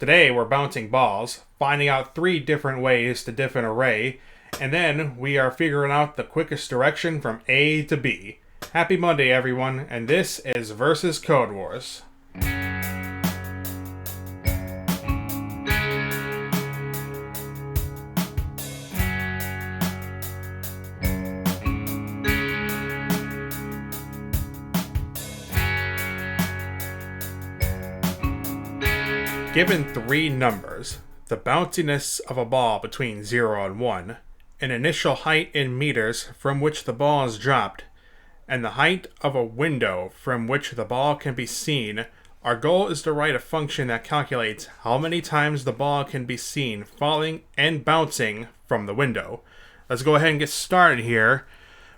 Today we're bouncing balls, finding out 3 different ways to diff an array, and then we are figuring out the quickest direction from A to B. Happy Monday everyone, and this is Versus Codewars. Given 3 numbers, the bounciness of a ball between 0 and 1, an initial height in meters from which the ball is dropped, and the height of a window from which the ball can be seen, our goal is to write a function that calculates how many times the ball can be seen falling and bouncing from the window. Let's go ahead and get started here.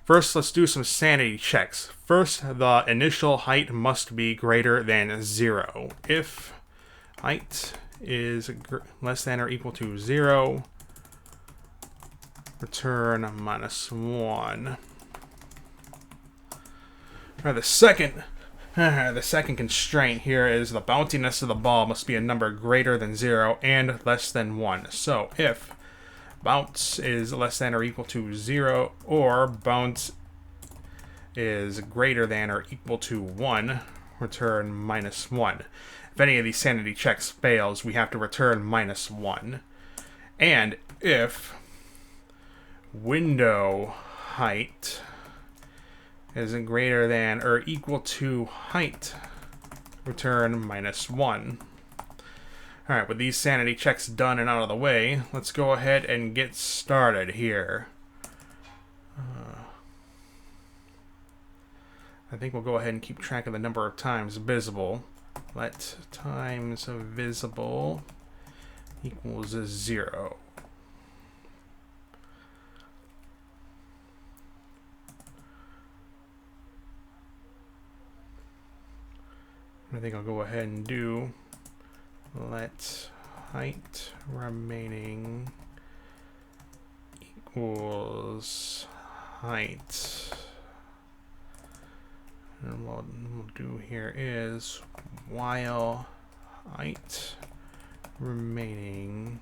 First, let's do some sanity checks. First, the initial height must be greater than 0. If height is less than or equal to 0, return -1. The second constraint here is the bounciness of the ball must be a number greater than 0 and less than 1. So if bounce is less than or equal to 0 or bounce is greater than or equal to 1, return -1. If any of these sanity checks fails, we have to return -1. And if window height is greater than or equal to height, return -1. Alright, with these sanity checks done and out of the way, let's go ahead and get started here. I think we'll go ahead and keep track of the number of times visible. Let times visible equals 0. I think I'll go ahead and do let height remaining equals height. And what we'll do here is while height remaining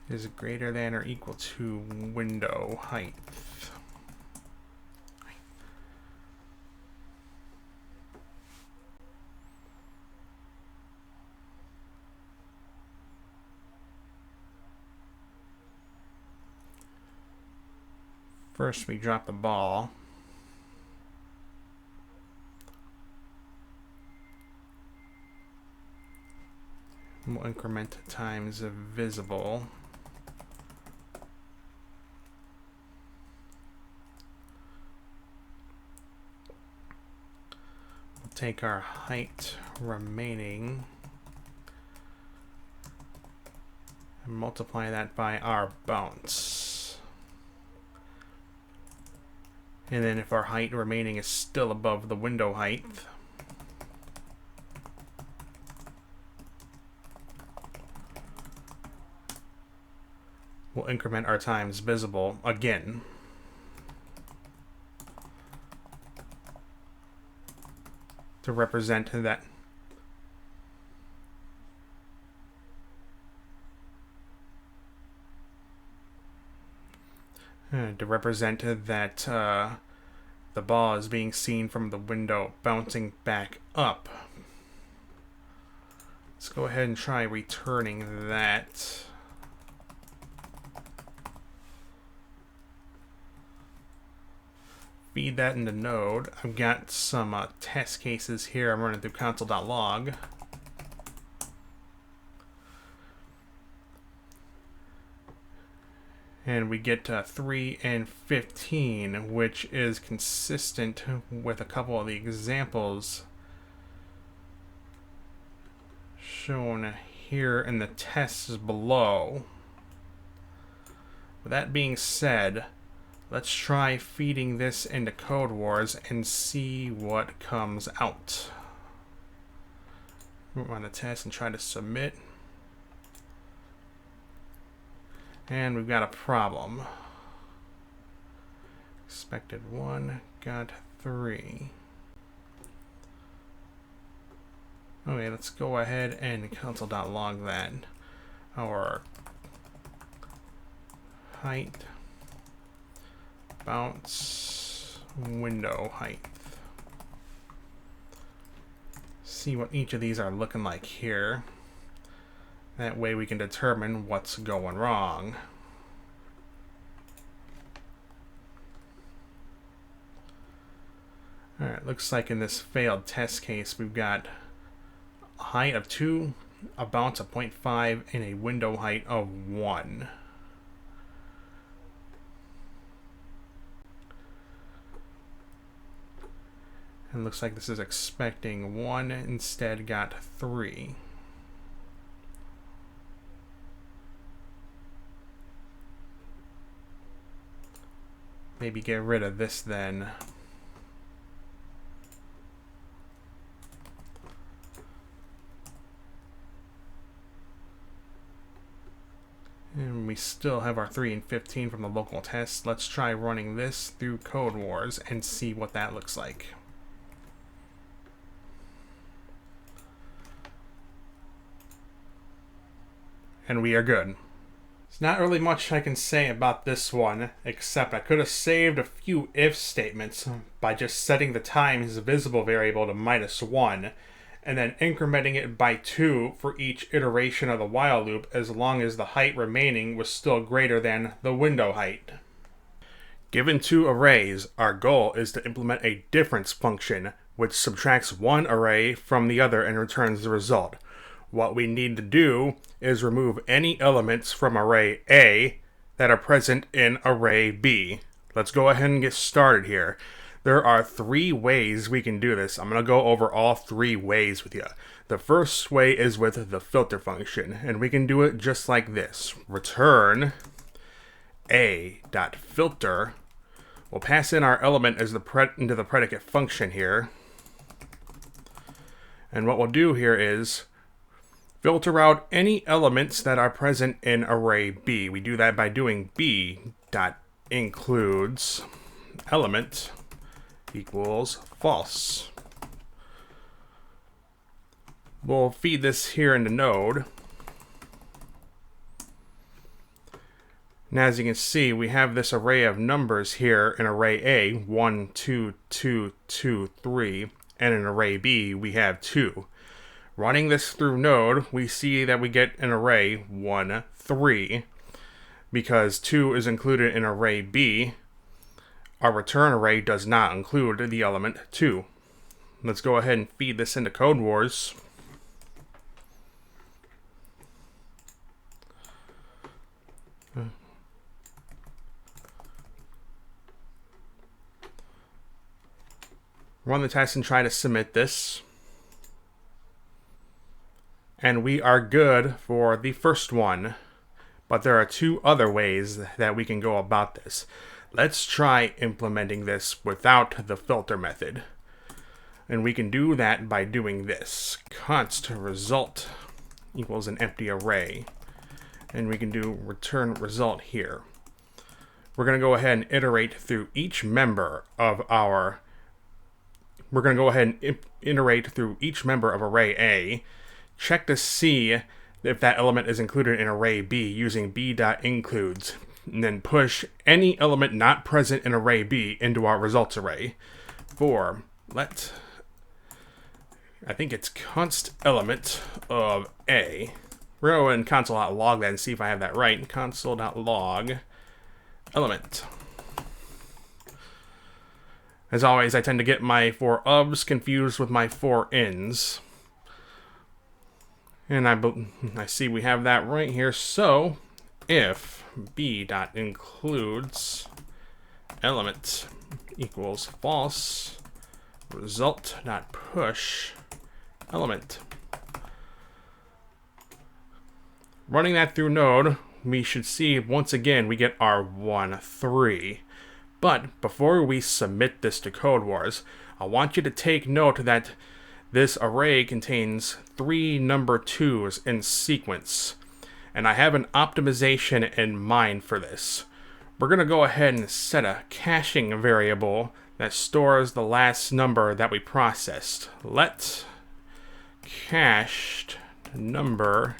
is greater than or equal to window height. First we drop the ball. We'll increment times visible. We'll take our height remaining and multiply that by our bounce. And then if our height remaining is still above the window height, we'll increment our times visible again. To represent that the ball is being seen from the window bouncing back up. Let's go ahead and try returning that. Feed that into Node. I've got some test cases here. I'm running through console.log. And we get 3 and 15, which is consistent with a couple of the examples shown here in the tests below. With that being said, let's try feeding this into Codewars and see what comes out. We'll run the test and try to submit. And we've got a problem. Expected 1, got 3. Okay, let's go ahead and console.log that. Our height, bounce, window height. See what each of these are looking like here. That way we can determine what's going wrong. Alright, looks like in this failed test case we've got a height of 2, a bounce of 0.5, and a window height of 1. And looks like this is expecting 1, instead got 3. Maybe get rid of this then. And we still have our 3 and 15 from the local test. Let's try running this through Codewars and see what that looks like. And we are good. There's not really much I can say about this one, except I could have saved a few if statements by just setting the times visible variable to -1, and then incrementing it by 2 for each iteration of the while loop as long as the height remaining was still greater than the window height. Given two arrays, our goal is to implement a difference function which subtracts one array from the other and returns the result. What we need to do is remove any elements from array A that are present in array B. Let's go ahead and get started here. There are 3 ways we can do this. I'm going to go over all 3 ways with you. The first way is with the filter function, and we can do it just like this. Return A.filter. We'll pass in our element as into the predicate function here. And what we'll do here is filter out any elements that are present in array B. We do that by doing B.includes element equals false. We'll feed this here into node. And as you can see, we have this array of numbers here in array A, 1, 2, 2, 2, 3, and in array B, we have 2. Running this through node, we see that we get an array 1, 3. Because 2 is included in array B, our return array does not include the element 2. Let's go ahead and feed this into Codewars. Run the test and try to submit this. And we are good for the first one. But there are 2 other ways that we can go about this. Let's try implementing this without the filter method. And we can do that by doing this. Const result equals an empty array. And we can do return result here. We're going to go ahead and iterate through each member of our... We're going to go ahead and iterate through each member of array A. Check to see if that element is included in array B using B.includes. And then push any element not present in array B into our results array. For I think it's const element of A. We're going to go ahead and console.log that and see if I have that right. Console.log element. As always, I tend to get my 4 ofs confused with my 4 ins. And I see we have that right here. So if B.includes element equals false, result.push element. Running that through node, we should see once again we get our 1, 3. But before we submit this to Codewars, I want you to take note that this array contains 3 number 2s in sequence. And I have an optimization in mind for this. We're going to go ahead and set a caching variable that stores the last number that we processed. Let cached number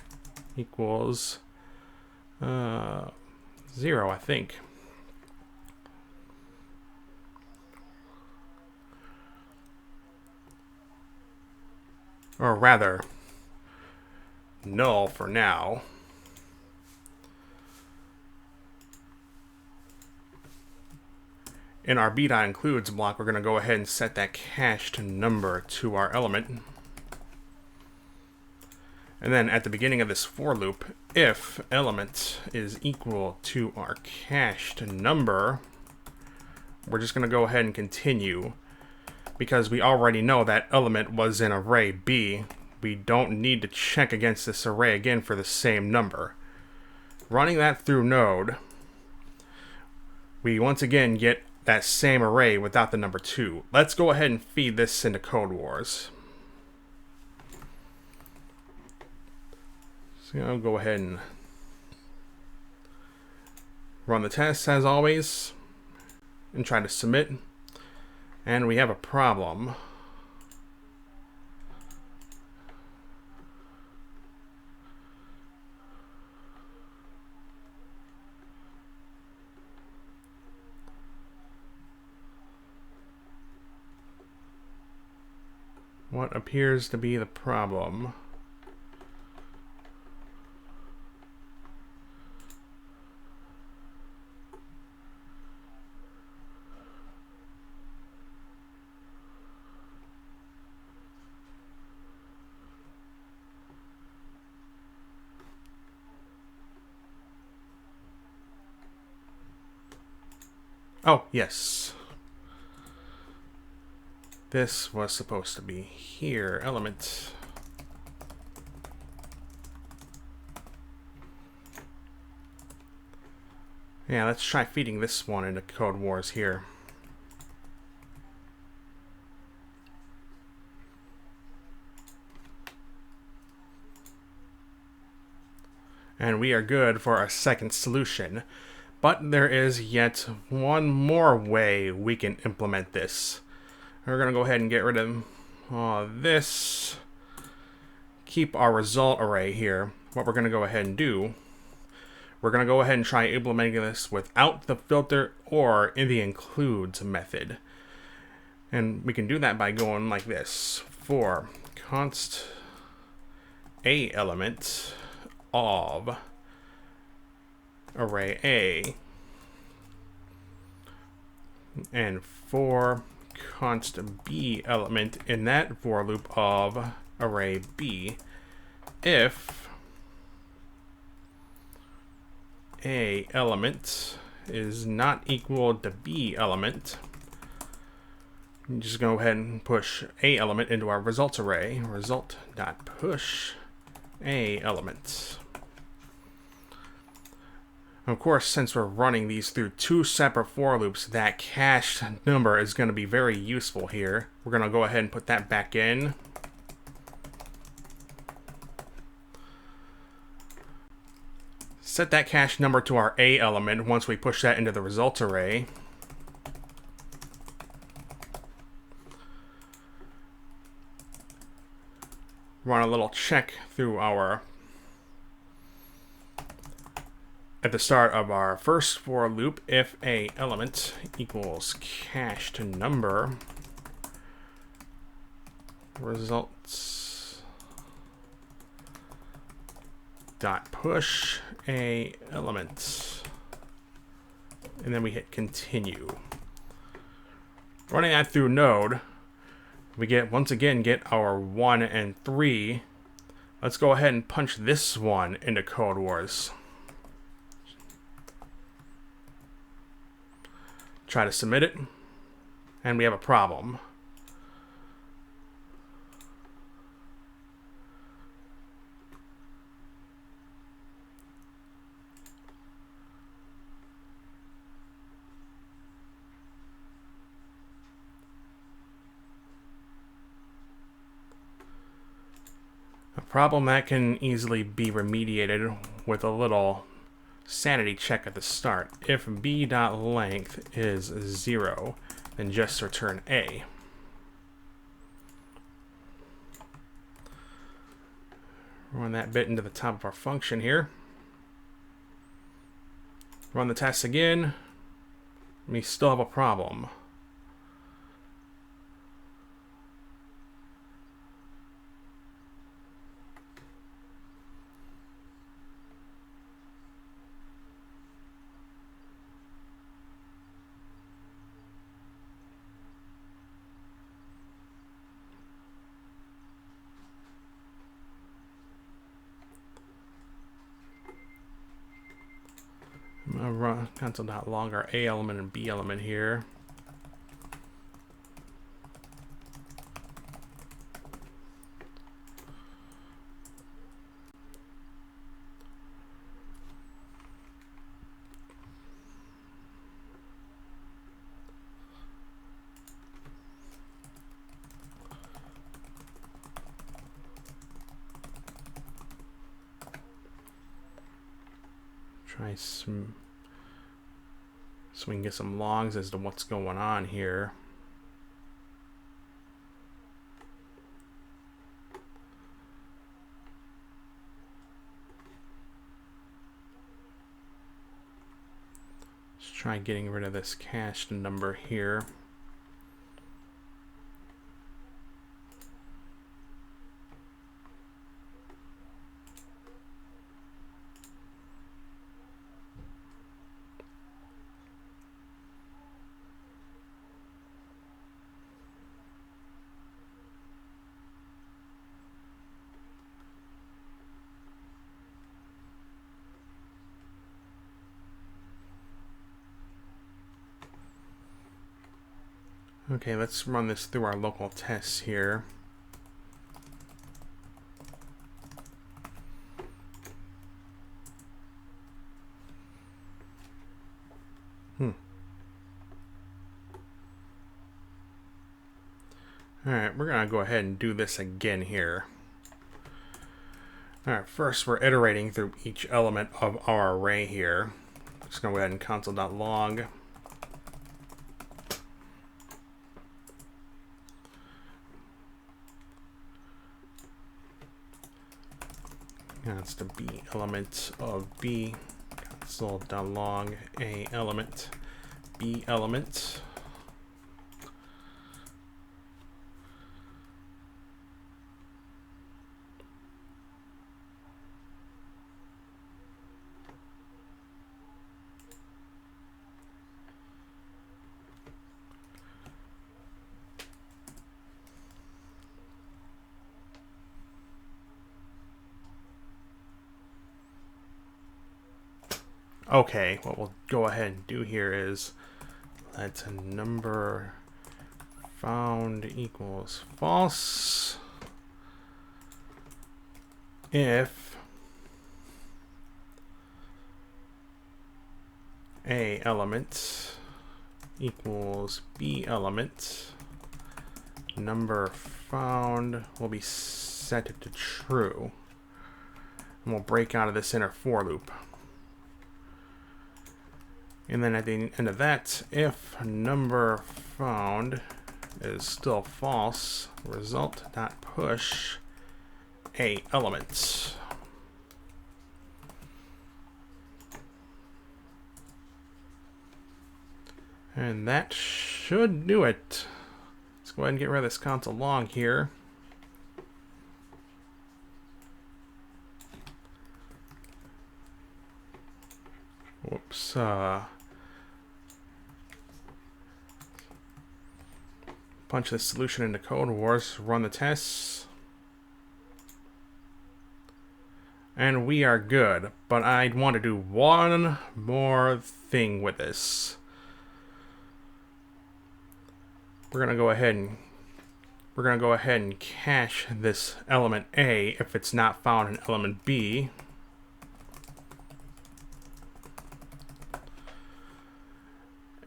equals 0, I think. Or rather, null for now. In our b.includes block, we're going to go ahead and set that cached number to our element. And then at the beginning of this for loop, if element is equal to our cached number, we're just going to go ahead and continue. Because we already know that element was in array B, we don't need to check against this array again for the same number. Running that through node, we once again get that same array without the number 2. Let's go ahead and feed this into Codewars. So I'll go ahead and run the test as always and try to submit. And we have a problem. What appears to be the problem? Oh, yes. This was supposed to be here, element. Yeah, let's try feeding this one into Codewars here. And we are good for our second solution. But there is yet one more way we can implement this. We're going to go ahead and get rid of this. Keep our result array here. What we're going to go ahead and do, we're going to go ahead and try implementing this without the filter or in the includes method. And we can do that by going like this. For const a element of array A, and for const B element in that for loop of array B, if A element is not equal to B element, you just go ahead and push A element into our results array, result.push A element. Of course, since we're running these through two separate for loops, that cached number is going to be very useful here. We're going to go ahead and put that back in. Set that cached number to our A element once we push that into the results array. Run a little check through our at the start of our first for loop, if A element equals cached number, results dot push A element, and then we hit continue. Running that through node, we once again get our 1 and 3. Let's go ahead and punch this one into Codewars. Try to submit it, and we have a problem. A problem that can easily be remediated with a little sanity check at the start. If b.length is 0, then just return A. Run that bit into the top of our function here. Run the test again. We still have a problem. I'm going to run console.log our A element and B element here. Try some, so we can get some logs as to what's going on here. Let's try getting rid of this cached number here. Okay, let's run this through our local tests here. Alright, we're going to go ahead and do this again here. Alright, first we're iterating through each element of our array here. Just going to go ahead and console.log. That's the B element of B. Console.log A element, B element. Okay, what we'll go ahead and do here is let number found equals false if A element equals B element. Number found will be set to true. And we'll break out of this inner for loop. And then at the end of that, if number found is still false, result.push A element. And that should do it. Let's go ahead and get rid of this console log here. Whoops. Punch this solution into Codewars, run the tests. And we are good. But I'd want to do one more thing with this. We're gonna go ahead and cache this element A if it's not found in element B.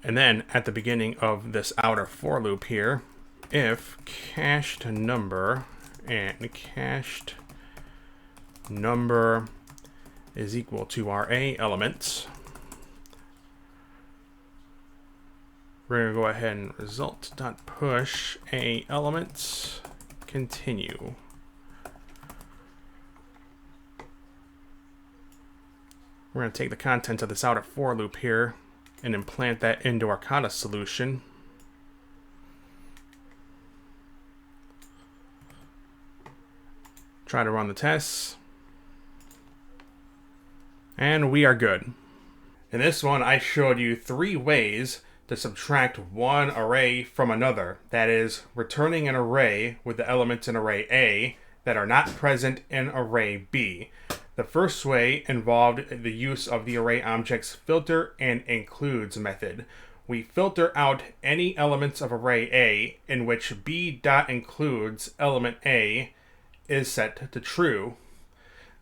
And then at the beginning of this outer for loop here, if cached number and cached number is equal to our A element, we're going to go ahead and result.push A element, continue. We're going to take the contents of this outer for loop here and implant that into our Kata solution. Try to run the tests. And we are good. In this one, I showed you 3 ways to subtract one array from another. That is, returning an array with the elements in array A that are not present in array B. The first way involved the use of the array object's filter and includes method. We filter out any elements of array A in which B.includes element A is set to true.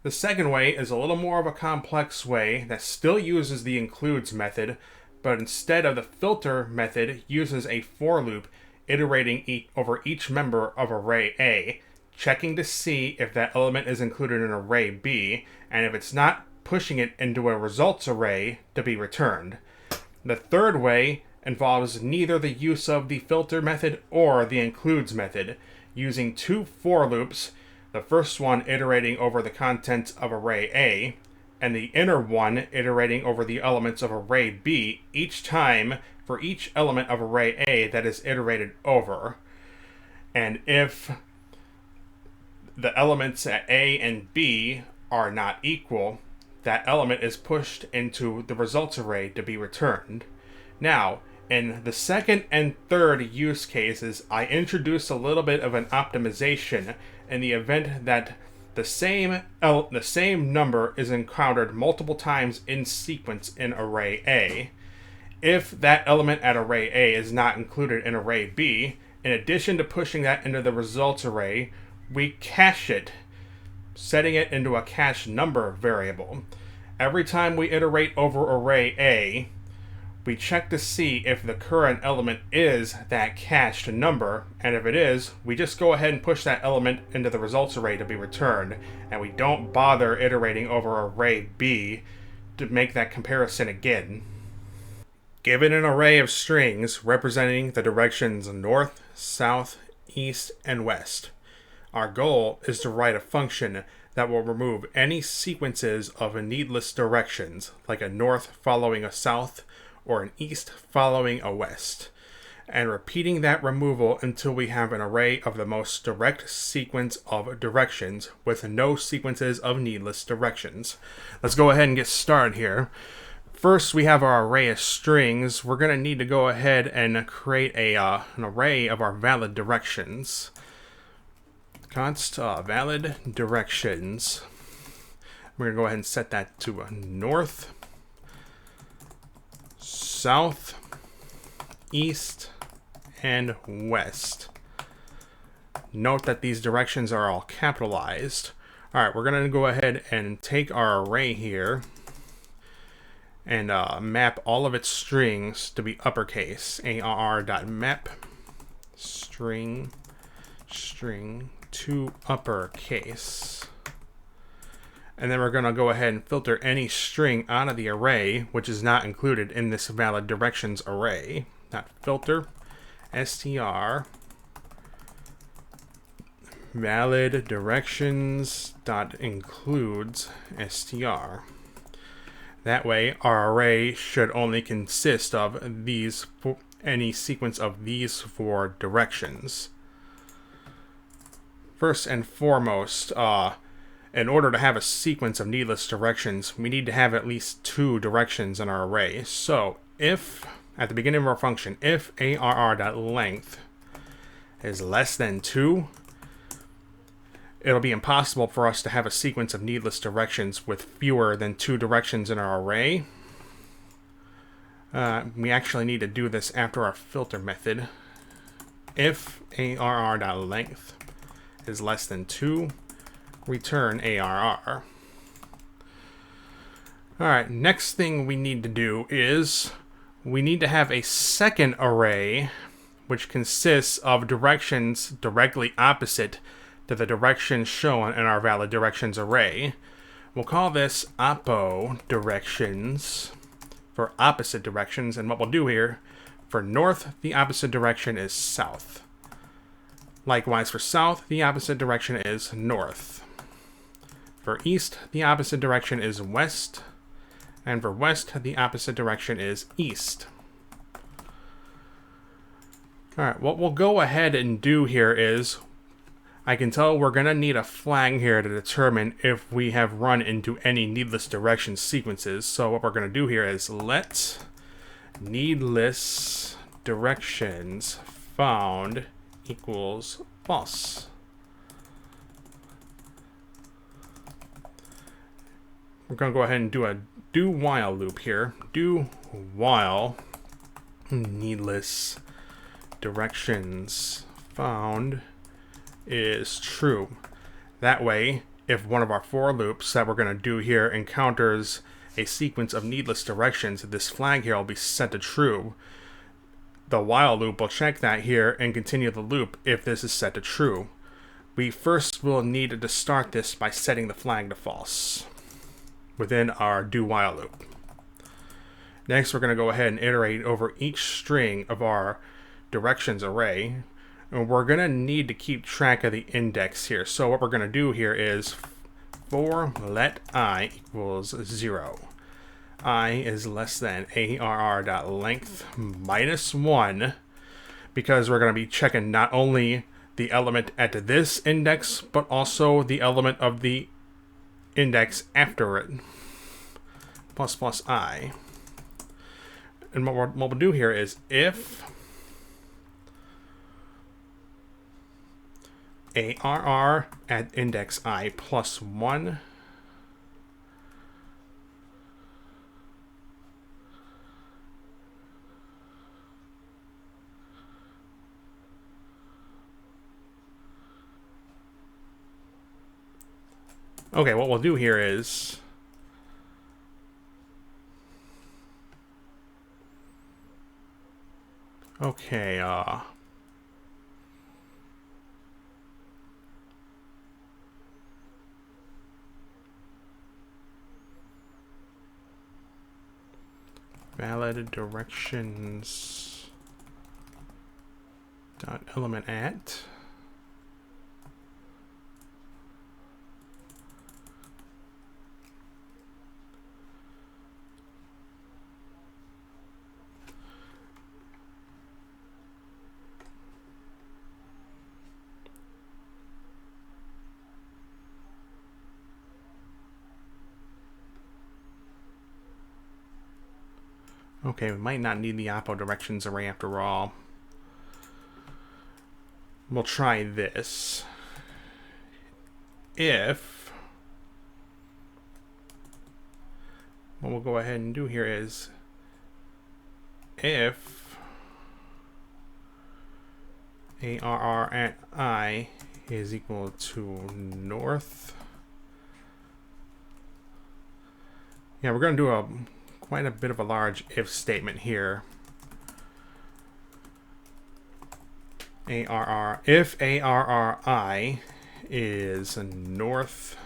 The second way is a little more of a complex way that still uses the includes method, but instead of the filter method uses a for loop iterating over each member of array A, checking to see if that element is included in array B, and if it's not, pushing it into a results array to be returned. The third way involves neither the use of the filter method or the includes method, using 2 for loops, the first one iterating over the contents of array A, and the inner one iterating over the elements of array B each time for each element of array A that is iterated over. And if the elements at A and B are not equal, that element is pushed into the results array to be returned. Now, in the second and third use cases, I introduced a little bit of an optimization in the event that the same number is encountered multiple times in sequence in array A. If that element at array A is not included in array B, in addition to pushing that into the results array, we cache it, setting it into a cache number variable. Every time we iterate over array A, we check to see if the current element is that cached number, and if it is, we just go ahead and push that element into the results array to be returned, and we don't bother iterating over array B to make that comparison again. Given an array of strings representing the directions north, south, east, and west, our goal is to write a function that will remove any sequences of needless directions, like a north following a south, or an east following a west, and repeating that removal until we have an array of the most direct sequence of directions with no sequences of needless directions. Let's go ahead and get started here. First, we have our array of strings. We're going to need to go ahead and create an array of our valid directions. Const valid directions. We're going to go ahead and set that to a north, south, east, and west. Note that these directions are all capitalized. Alright, we're going to go ahead and take our array here and map all of its strings to be uppercase. arr.map string to uppercase. And then we're going to go ahead and filter any string out of the array which is not included in this valid directions array. Not filter str valid directions dot includes str. That way our array should only consist of these any sequence of these 4 directions. First and foremost, in order to have a sequence of needless directions, we need to have at least 2 directions in our array. So if, at the beginning of our function, if arr.length is less than 2, it'll be impossible for us to have a sequence of needless directions with fewer than 2 directions in our array. We actually need to do this after our filter method. If arr.length is less than 2, return arr. Alright, next thing we need to do is we need to have a second array which consists of directions directly opposite to the directions shown in our valid directions array. We'll call this oppo directions for opposite directions, and what we'll do here, for north, the opposite direction is south. Likewise, for south, the opposite direction is north. For east, the opposite direction is west. And for west, the opposite direction is east. Alright, what we'll go ahead and do here is, I can tell we're going to need a flag here to determine if we have run into any needless direction sequences. So what we're going to do here is let needless directions found equals false. We're going to go ahead and do a do while loop here. Do while needless directions found is true. That way, if one of our for loops that we're going to do here encounters a sequence of needless directions, this flag here will be set to true. The while loop will check that here and continue the loop if this is set to true. We first will need to start this by setting the flag to false within our do while loop. Next, we're going to go ahead and iterate over each string of our directions array, and we're going to need to keep track of the index here. So what we're going to do here is for let I equals 0. I is less than arr.length minus 1, because we're going to be checking not only the element at this index, but also the element of the index after it, plus I. And what we'll do here is if arr at index I plus 1 okay, what we'll do here is okay, valid directions dot element at okay, we might not need the oppo directions array after all. We'll try this. If what we'll go ahead and do here is if arr at I is equal to north. Yeah, we're going to do quite a bit of a large if statement here. Arr, if arri is north.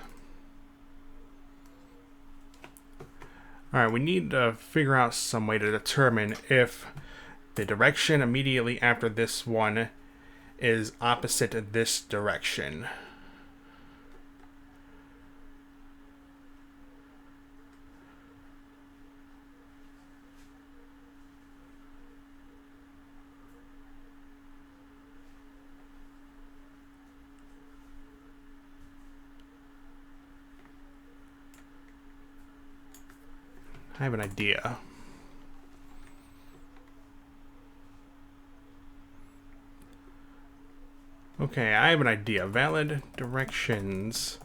Alright, we need to figure out some way to determine if the direction immediately after this one is opposite this direction. I have an idea. Okay, I have an idea. Valid directions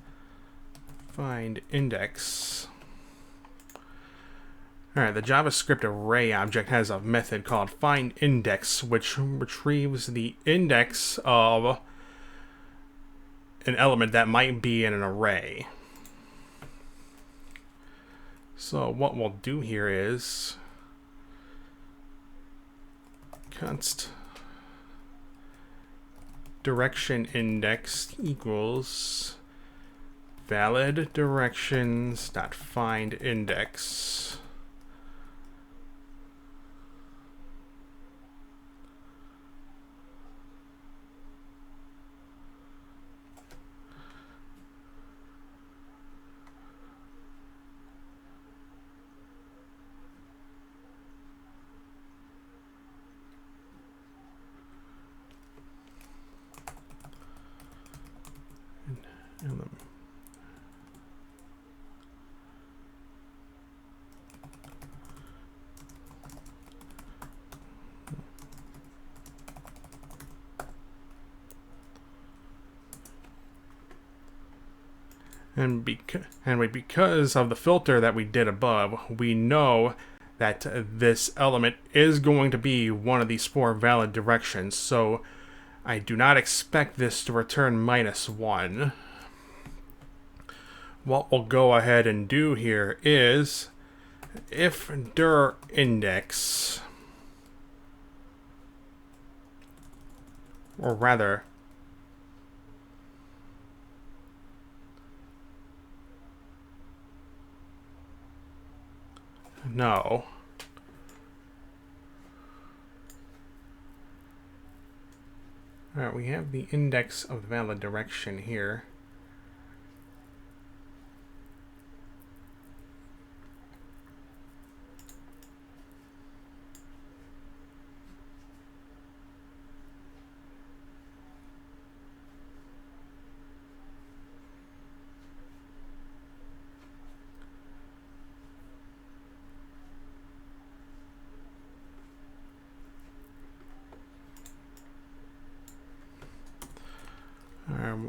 find index. Alright, the JavaScript array object has a method called findIndex, which retrieves the index of an element that might be in an array. So what we'll do here is const direction index equals valid directions dot find index. And because of the filter that we did above, we know that this element is going to be one of these 4 valid directions. So I do not expect this to return -1. What we'll go ahead and do here is if dir index, or rather, no. Alright, we have the index of the valid direction here.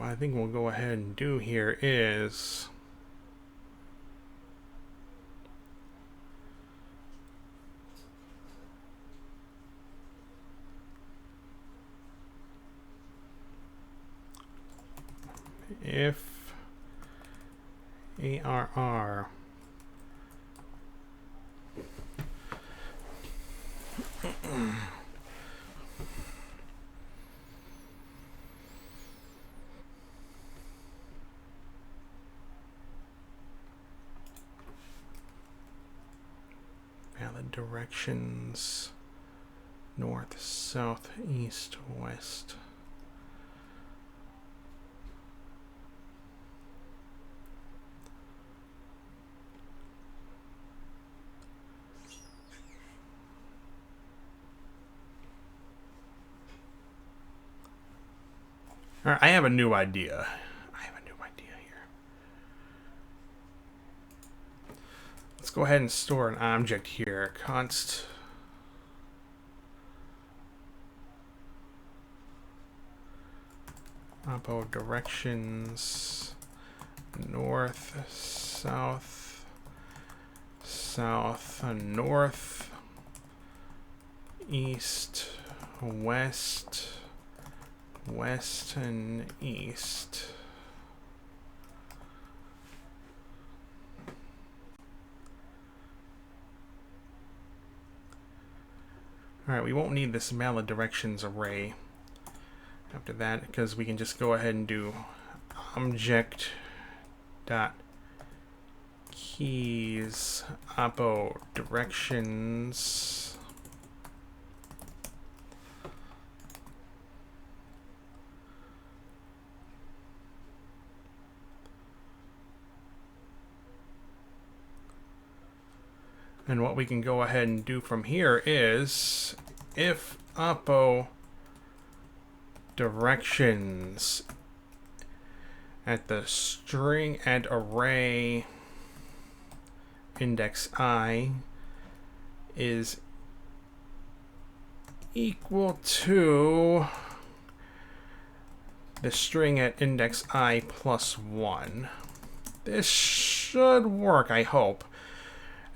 I think we'll go ahead and do here is if ARR valid directions north, south, east, west. All right, I have a new idea. Here. Let's go ahead and store an object here. Const oppo directions north, south, south, north, east, west, west, and east. Alright, we won't need this valid directions array after that, because we can just go ahead and do object dot keys oppo directions and what we can go ahead and do from here is if oppo directions at the string at array index I is equal to the string at index I plus 1. This should work, I hope.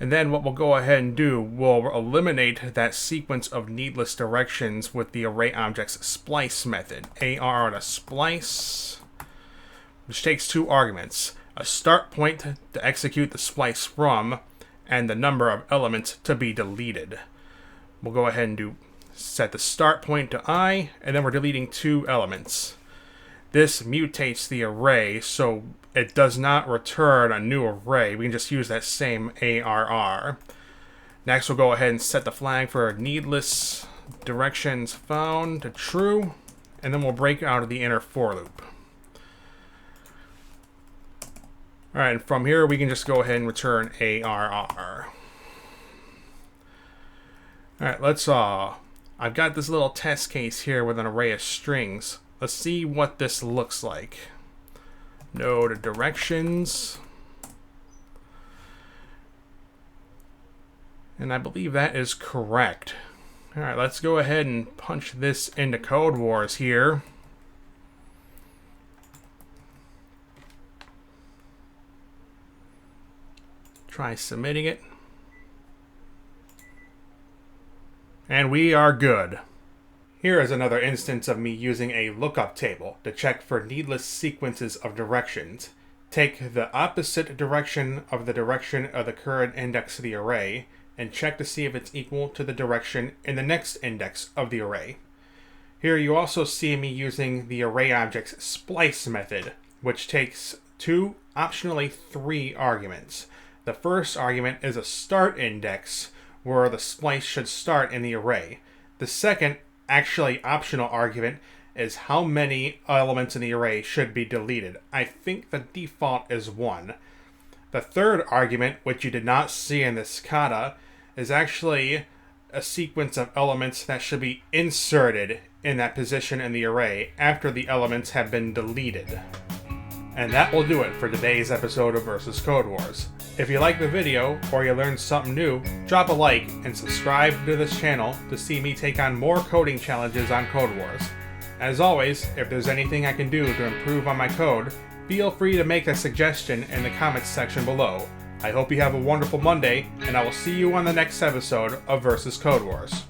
And then what we'll go ahead and do, we'll eliminate that sequence of needless directions with the array object's splice method. AR to splice, which takes 2 arguments. A start point to execute the splice from, and the number of elements to be deleted. We'll go ahead and set the start point to I, and then we're deleting 2 elements. This mutates the array, so it does not return a new array. We can just use that same ARR. Next, we'll go ahead and set the flag for needless directions found to true, and then we'll break out of the inner for loop. Alright, and from here we can just go ahead and return ARR. Alright, I've got this little test case here with an array of strings. Let's see what this looks like. Node directions. And I believe that is correct. Alright, let's go ahead and punch this into Codewars here. try submitting it. And we are good. Here is another instance of me using a lookup table to check for needless sequences of directions. Take the opposite direction of the current index of the array and check to see if it's equal to the direction in the next index of the array. Here you also see me using the ArrayObject's splice method, which takes 2, optionally 3 arguments. The first argument is a start index, where the splice should start in the array. The second, actually optional argument, is how many elements in the array should be deleted. I think the default is 1. The third argument, which you did not see in this kata, is actually a sequence of elements that should be inserted in that position in the array after the elements have been deleted. And that will do it for today's episode of Versus Codewars. If you like the video or you learned something new, drop a like and subscribe to this channel to see me take on more coding challenges on Codewars. As always, if there's anything I can do to improve on my code, feel free to make a suggestion in the comments section below. I hope you have a wonderful Monday, and I will see you on the next episode of Versus Codewars.